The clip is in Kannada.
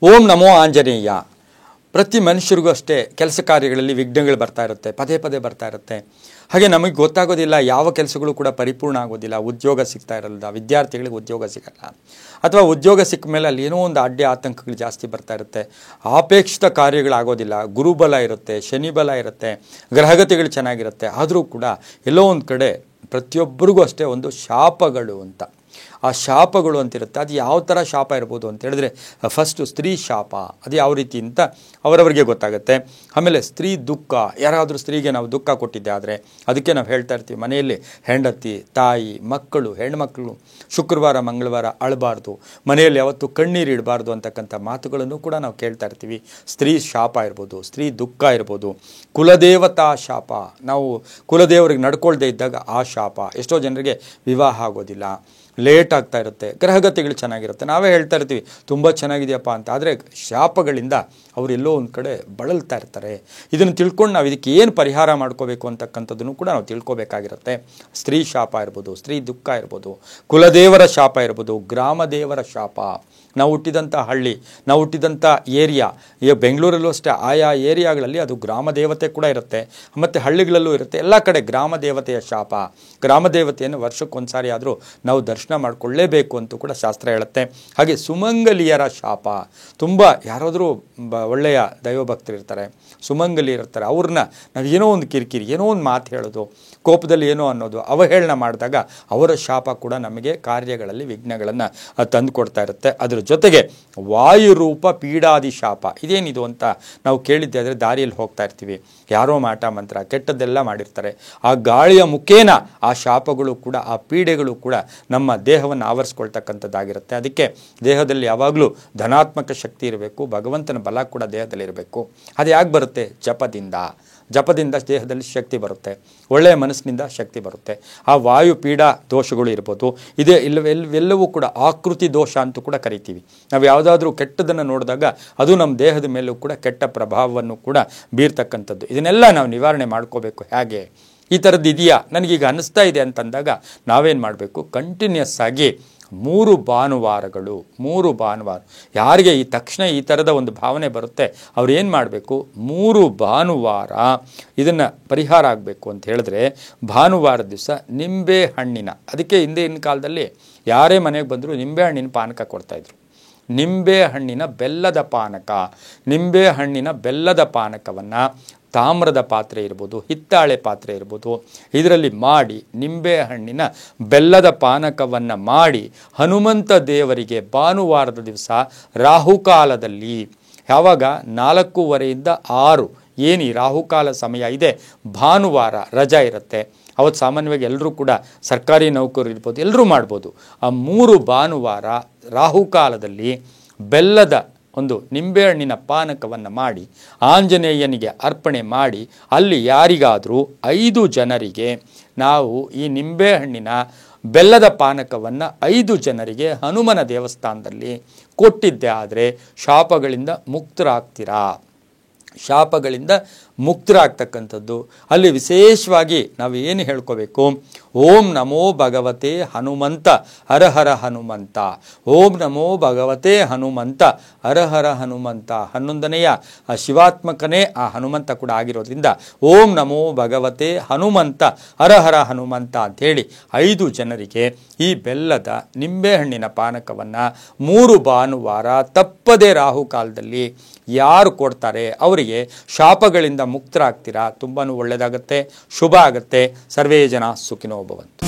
ಓಂ ನಮೋ ಆಂಜನೇಯ. ಪ್ರತಿ ಮನುಷ್ಯರಿಗೂ ಅಷ್ಟೇ ಕೆಲಸ ಕಾರ್ಯಗಳಲ್ಲಿ ವಿಘ್ನಗಳು ಬರ್ತಾ ಇರುತ್ತೆ, ಪದೇ ಪದೇ ಬರ್ತಾ ಇರುತ್ತೆ. ಹಾಗೆ ನಮಗೆ ಗೊತ್ತಾಗೋದಿಲ್ಲ, ಯಾವ ಕೆಲಸಗಳು ಕೂಡ ಪರಿಪೂರ್ಣ ಆಗೋದಿಲ್ಲ. ಉದ್ಯೋಗ ಸಿಗ್ತಾ ಇರಲ್ಲ, ವಿದ್ಯಾರ್ಥಿಗಳಿಗೆ ಉದ್ಯೋಗ ಸಿಗಲ್ಲ, ಅಥವಾ ಉದ್ಯೋಗ ಸಿಕ್ಕ ಮೇಲೆ ಅಲ್ಲಿ ಏನೋ ಒಂದು ಅಡ್ಡಿ ಆತಂಕಗಳು ಜಾಸ್ತಿ ಬರ್ತಾ ಇರುತ್ತೆ. ಅಪೇಕ್ಷಿತ ಕಾರ್ಯಗಳಾಗೋದಿಲ್ಲ. ಗುರುಬಲ ಇರುತ್ತೆ, ಶನಿ ಬಲ ಇರುತ್ತೆ, ಗ್ರಹಗತಿಗಳು ಚೆನ್ನಾಗಿರುತ್ತೆ. ಆದರೂ ಕೂಡ ಎಲ್ಲೋ ಒಂದು ಕಡೆ ಪ್ರತಿಯೊಬ್ಬರಿಗೂ ಅಷ್ಟೇ ಒಂದು ಶಾಪಗಳು ಅಂತ, ಆ ಶಾಪಗಳು ಅಂತಿರುತ್ತೆ. ಅದು ಯಾವ ಥರ ಶಾಪ ಇರ್ಬೋದು ಅಂತ ಹೇಳಿದ್ರೆ, ಫಸ್ಟು ಸ್ತ್ರೀ ಶಾಪ, ಅದು ಯಾವ ರೀತಿ ಅಂತ ಅವರವರಿಗೆ ಗೊತ್ತಾಗುತ್ತೆ. ಆಮೇಲೆ ಸ್ತ್ರೀ ದುಃಖ, ಯಾರಾದರೂ ಸ್ತ್ರೀಗೆ ನಾವು ದುಃಖ ಕೊಟ್ಟಿದ್ದೆ ಆದರೆ ಅದಕ್ಕೆ ನಾವು ಹೇಳ್ತಾ ಇರ್ತೀವಿ, ಮನೆಯಲ್ಲಿ ಹೆಂಡತಿ, ತಾಯಿ, ಮಕ್ಕಳು, ಹೆಣ್ಮಕ್ಕಳು ಶುಕ್ರವಾರ ಮಂಗಳವಾರ ಅಳಬಾರ್ದು, ಮನೆಯಲ್ಲಿ ಯಾವತ್ತೂ ಕಣ್ಣೀರು ಇಡಬಾರ್ದು ಅಂತಕ್ಕಂಥ ಮಾತುಗಳನ್ನು ಕೂಡ ನಾವು ಕೇಳ್ತಾ ಇರ್ತೀವಿ. ಸ್ತ್ರೀ ಶಾಪ ಇರ್ಬೋದು, ಸ್ತ್ರೀ ದುಃಖ ಇರ್ಬೋದು, ಕುಲದೇವತಾ ಶಾಪ, ನಾವು ಕುಲದೇವರಿಗೆ ನಡ್ಕೊಳ್ದೇ ಇದ್ದಾಗ ಆ ಶಾಪ. ಎಷ್ಟೋ ಜನರಿಗೆ ವಿವಾಹ ಆಗೋದಿಲ್ಲ, ಲೇಟ್ ಆಗ್ತಾ ಇರುತ್ತೆ, ಗ್ರಹಗತಿಗಳು ಚೆನ್ನಾಗಿರುತ್ತೆ, ನಾವೇ ಹೇಳ್ತಾ ಇರ್ತೀವಿ ತುಂಬ ಚೆನ್ನಾಗಿದೆಯಪ್ಪ ಅಂತ. ಆದರೆ ಶಾಪಗಳಿಂದ ಅವರೆಲ್ಲೋ ಒಂದು ಕಡೆ ಬಳಲ್ತಾ ಇರ್ತಾರೆ. ಇದನ್ನು ತಿಳ್ಕೊಂಡು ನಾವು ಇದಕ್ಕೆ ಏನು ಪರಿಹಾರ ಮಾಡ್ಕೋಬೇಕು ಅಂತಕ್ಕಂಥದ್ದನ್ನು ಕೂಡ ನಾವು ತಿಳ್ಕೊಬೇಕಾಗಿರುತ್ತೆ. ಸ್ತ್ರೀ ಶಾಪ ಇರ್ಬೋದು, ಸ್ತ್ರೀ ದುಃಖ ಇರ್ಬೋದು, ಕುಲದೇವರ ಶಾಪ ಇರ್ಬೋದು, ಗ್ರಾಮದೇವರ ಶಾಪ. ನಾವು ಹುಟ್ಟಿದಂಥ ಹಳ್ಳಿ, ನಾವು ಹುಟ್ಟಿದಂಥ ಏರಿಯಾ, ಈಗ ಬೆಂಗಳೂರಲ್ಲೂ ಅಷ್ಟೇ ಆಯಾ ಏರಿಯಾಗಳಲ್ಲಿ ಅದು ಗ್ರಾಮ ದೇವತೆ ಕೂಡ ಇರುತ್ತೆ, ಮತ್ತು ಹಳ್ಳಿಗಳಲ್ಲೂ ಇರುತ್ತೆ. ಎಲ್ಲ ಕಡೆ ಗ್ರಾಮ ದೇವತೆಯ ಶಾಪ. ಗ್ರಾಮ ದೇವತೆಯನ್ನು ವರ್ಷಕ್ಕೊಂದು ಸಾರಿ ಆದರೂ ನಾವು ದರ್ಶನ ಮಾಡಿಕೊಳ್ಳೇಬೇಕು ಅಂತೂ ಕೂಡ ಶಾಸ್ತ್ರ ಹೇಳುತ್ತೆ. ಹಾಗೆ ಸುಮಂಗಲಿಯರ ಶಾಪ, ತುಂಬ ಯಾರಾದರೂ ಒಳ್ಳೆಯ ದೈವಭಕ್ತರು ಇರ್ತಾರೆ, ಸುಮಂಗಲಿ ಇರ್ತಾರೆ, ಅವ್ರನ್ನ ನಾವು ಏನೋ ಒಂದು ಕಿರಿಕಿರಿ, ಏನೋ ಒಂದು ಮಾತು ಹೇಳೋದು, ಕೋಪದಲ್ಲಿ ಏನೋ ಅನ್ನೋದು, ಅವಹೇಳನ ಮಾಡಿದಾಗ ಅವರ ಶಾಪ ಕೂಡ ನಮಗೆ ಕಾರ್ಯಗಳಲ್ಲಿ ವಿಘ್ನಗಳನ್ನು ತಂದು ಕೊಡ್ತಾ ಇರುತ್ತೆ. ಅದರ ಜೊತೆಗೆ ವಾಯುರೂಪ ಪೀಡಾದಿ ಶಾಪ, ಇದೇನಿದು ಅಂತ ನಾವು ಕೇಳಿದ್ದೆ. ಆದರೆ ದಾರಿಯಲ್ಲಿ ಹೋಗ್ತಾ ಇರ್ತೀವಿ, ಯಾರೋ ಮಾಟ ಮಂತ್ರ ಕೆಟ್ಟದ್ದೆಲ್ಲ ಮಾಡಿರ್ತಾರೆ, ಆ ಗಾಳಿಯ ಮುಖೇನ ಆ ಶಾಪಗಳು ಕೂಡ, ಆ ಪೀಡೆಗಳು ಕೂಡ ನಮ್ಮ ದೇಹವನ್ನು ಆವರಿಸ್ಕೊಳ್ತಕ್ಕಂಥದ್ದಾಗಿರುತ್ತೆ. ಅದಕ್ಕೆ ದೇಹದಲ್ಲಿ ಯಾವಾಗಲೂ ಧನಾತ್ಮಕ ಶಕ್ತಿ ಇರಬೇಕು, ಭಗವಂತನ ಬಲ ಕೂಡ ದೇಹದಲ್ಲಿ ಇರಬೇಕು. ಅದು ಯಾಕೆ ಬರುತ್ತೆ? ಜಪದಿಂದ ದೇಹದಲ್ಲಿ ಶಕ್ತಿ ಬರುತ್ತೆ, ಒಳ್ಳೆಯ ಮನಸ್ಸಿನಿಂದ ಶಕ್ತಿ ಬರುತ್ತೆ. ಆ ವಾಯು ಪೀಡಾ ದೋಷಗಳು ಇರ್ಬೋದು, ಇದೇ ಇಲ್ಲವೆಲ್ಲವೂ ಕೂಡ ಆಕೃತಿ ದೋಷ ಅಂತೂ ಕೂಡ ಕರಿತೀವಿ. ನಾವು ಯಾವುದಾದ್ರೂ ಕೆಟ್ಟದನ್ನು ನೋಡಿದಾಗ ಅದು ನಮ್ಮ ದೇಹದ ಮೇಲೂ ಕೂಡ ಕೆಟ್ಟ ಪ್ರಭಾವವನ್ನು ಕೂಡ ಬೀರ್ತಕ್ಕಂಥದ್ದು. ಇದನ್ನೆಲ್ಲ ನಾವು ನಿವಾರಣೆ ಮಾಡ್ಕೋಬೇಕು. ಹೇಗೆ? ಈ ಥರದ್ದು ಇದೆಯಾ, ನನಗೀಗ ಅನ್ನಿಸ್ತಾ ಇದೆ ಅಂತಂದಾಗ ನಾವೇನು ಮಾಡಬೇಕು? ಕಂಟಿನ್ಯೂಸ್ ಆಗಿ 3 ಭಾನುವಾರ, ಯಾರಿಗೆ ಈ ತಕ್ಷಣ ಈ ಥರದ ಒಂದು ಭಾವನೆ ಬರುತ್ತೆ ಅವ್ರು ಏನು ಮಾಡಬೇಕು? 3 ಭಾನುವಾರ ಇದನ್ನು ಪರಿಹಾರ ಆಗಬೇಕು ಅಂತ ಹೇಳಿದ್ರೆ, ಭಾನುವಾರ ದಿವಸ ನಿಂಬೆ ಹಣ್ಣಿನ, ಅದಕ್ಕೆ ಹಿಂದಿನ ಕಾಲದಲ್ಲಿ ಯಾರೇ ಮನೆಗೆ ಬಂದರೂ ನಿಂಬೆ ಹಣ್ಣಿನ ಪಾನಕ ಕೊಡ್ತಾಯಿದ್ರು. ನಿಂಬೆ ಹಣ್ಣಿನ ಬೆಲ್ಲದ ಪಾನಕವನ್ನು ತಾಮ್ರದ ಪಾತ್ರೆ ಇರ್ಬೋದು, ಹಿತ್ತಾಳೆ ಪಾತ್ರೆ ಇರ್ಬೋದು, ಇದರಲ್ಲಿ ಮಾಡಿ ನಿಂಬೆ ಹಣ್ಣಿನ ಬೆಲ್ಲದ ಪಾನಕವನ್ನು ಮಾಡಿ ಹನುಮಂತ ದೇವರಿಗೆ ಭಾನುವಾರದ ದಿವಸ ರಾಹುಕಾಲದಲ್ಲಿ, ಯಾವಾಗ 4:30ಯಿಂದ 6 ಏನು ಈ ರಾಹುಕಾಲ ಸಮಯ ಇದೆ, ಭಾನುವಾರ ರಜಾ ಇರುತ್ತೆ, ಅವತ್ತು ಸಾಮಾನ್ಯವಾಗಿ ಎಲ್ಲರೂ ಕೂಡ ಸರ್ಕಾರಿ ನೌಕರರು ಇರ್ಬೋದು, ಎಲ್ಲರೂ ಮಾಡ್ಬೋದು. ಆ 3 ಭಾನುವಾರ ರಾಹುಕಾಲದಲ್ಲಿ ಬೆಲ್ಲದ ಒಂದು ನಿಂಬೆಹಣ್ಣಿನ ಪಾನಕವನ್ನು ಮಾಡಿ ಆಂಜನೇಯನಿಗೆ ಅರ್ಪಣೆ ಮಾಡಿ, ಅಲ್ಲಿ ಯಾರಿಗಾದರೂ 5 ಜನರಿಗೆ ನಾವು ಈ ನಿಂಬೆಹಣ್ಣಿನ ಬೆಲ್ಲದ ಪಾನಕವನ್ನು 5 ಜನರಿಗೆ ಹನುಮನ ದೇವಸ್ಥಾನದಲ್ಲಿ ಕೊಟ್ಟಿದ್ದೆ ಆದರೆ ಶಾಪಗಳಿಂದ ಮುಕ್ತರಾಗ್ತಕ್ಕಂಥದ್ದು. ಅಲ್ಲಿ ವಿಶೇಷವಾಗಿ ನಾವು ಏನು ಹೇಳ್ಕೋಬೇಕು? ಓಂ ನಮೋ ಭಗವತೆ ಹನುಮಂತ ಹರ ಹರ ಹನುಮಂತ, ಓಂ ನಮೋ ಭಗವತೆ ಹನುಮಂತ ಹರ ಹರ ಹನುಮಂತ. 11ನೆಯ ಶಿವಾತ್ಮಕನೇ ಆ ಹನುಮಂತ ಕೂಡ ಆಗಿರೋದ್ರಿಂದ ಓಂ ನಮೋ ಭಗವತೆ ಹನುಮಂತ ಹರ ಹರ ಹನುಮಂತ ಅಂಥೇಳಿ 5 ಜನರಿಗೆ ಈ ಬೆಲ್ಲದ ನಿಂಬೆಹಣ್ಣಿನ ಪಾನಕವನ್ನು 3 ಭಾನುವಾರ ತಪ್ಪದೇ ರಾಹುಕಾಲದಲ್ಲಿ ಯಾರು ಕೊಡ್ತಾರೆ ಅವರಿಗೆ ಶಾಪಗಳಿಂದ ಮುಕ್ತರಾಗ್ತೀರಾ. ತುಂಬಾ ಒಳ್ಳೆಯದಾಗುತ್ತೆ, ಶುಭ ಆಗುತ್ತೆ. ಸರ್ವೇ ಜನ ಸುಖಿನೋ ಭವಂತು.